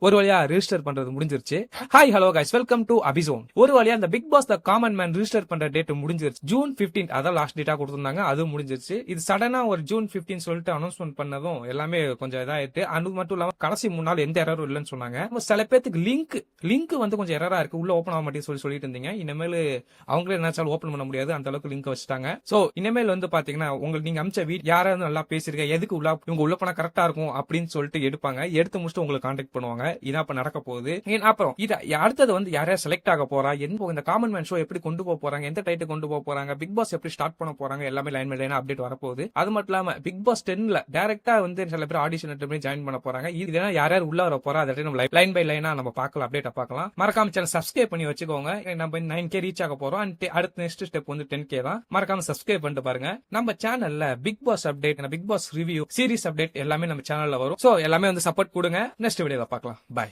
ஒரு வழியா ரிஜிஸ்டர் பண்றது முடிஞ்சிருச்சு. Hi hello guys, welcome to அபிசோன். ஒரு வழியா அந்த Bigg Boss the common man register பண்ற டேட் முடிஞ்சிருச்சு. ஜூன் 15 அதான் லாஸ்ட் டேட்டா கொடுத்திருந்தாங்க, அது முடிஞ்சிருச்சு. இது சடனா ஒரு ஜூன் 15 சொல்லிட்டு அனௌன்ஸ்மெண்ட் பண்ணதும் எல்லாமே கொஞ்சம் இதாயிட்டு. அது மட்டும் இல்லாம கடைசி 3 நாள் எந்த எரரும் இல்லைன்னு சொன்னாங்க. சில பேருக்கு லிங்க் வந்து கொஞ்சம் எரரா இருக்கு, உள்ள ஓபன் ஆக மாட்டேன்னு சொல்லிட்டு இருந்தீங்க. இனிமேல் அவங்களே நினைச்சாலும் ஓபன் பண்ண முடியாது, அந்த அளவுக்கு லிங்க் வச்சுட்டாங்க. சோ இனிமேல் வந்து பாத்தீங்கன்னா உங்களுக்கு நீங்க அமிச்ச வீட் யாராவது நல்லா பேசிருக்க, எதுக்கு இவங்க உள்ள போனா கரெக்டா இருக்கும் அப்படின்னு சொல்லிட்டு எடுப்பாங்க. எடுத்து முடிச்சுட்டு உங்களுக்கு கான்டாக்ட் பண்ணுவாங்க. இதான் இப்ப நடக்க போகுது. அப்புறம் அடுத்தது வந்து யாரையா செலக்ட் ஆக போறா, இந்த காமன் மேன் ஷோ எப்படி கொண்டு போறாங்க, எந்த டைட்டு கொண்டு போறாங்க, பிக் பாஸ் எப்படி ஸ்டார்ட் பண்ண போறாங்க, எல்லாமே லைன் பை லைனா அப்டேட் வரப்போகுது. அது மட்டும் இல்லாம பிக் பாஸ் 10ல டைரக்டா வந்து சில பேர் ஆடிஷன் அட்டெண்ட் ஜாயின் பண்ண போறாங்க. இதெல்லாம் யார் யார் உள்ள வர போறா, அதை நம்ம லைன் பை லைனா நம்ம பார்க்கலாம், அப்டேட் பார்க்கலாம். மறக்காம சேனல் சப்ஸ்கிரைப் பண்ணி வச்சுக்கோங்க. நம்ம 9K ரீச் ஆக போறோம். அடுத்த நெக்ஸ்ட் ஸ்டெப் வந்து 10K தான். மறக்காம சப்ஸ்கிரைப் பண்ணிட்டு பாருங்க. நம்ம சேனல்ல Bigg Boss update, Bigg Boss review, series update எல்லாமே நம்ம சேனல்ல வரும். சோ எல்லாமே வந்து சப்போர்ட் கொடுங்க. நெக்ஸ்ட் வீடியோல பார்க்கலாம். பை.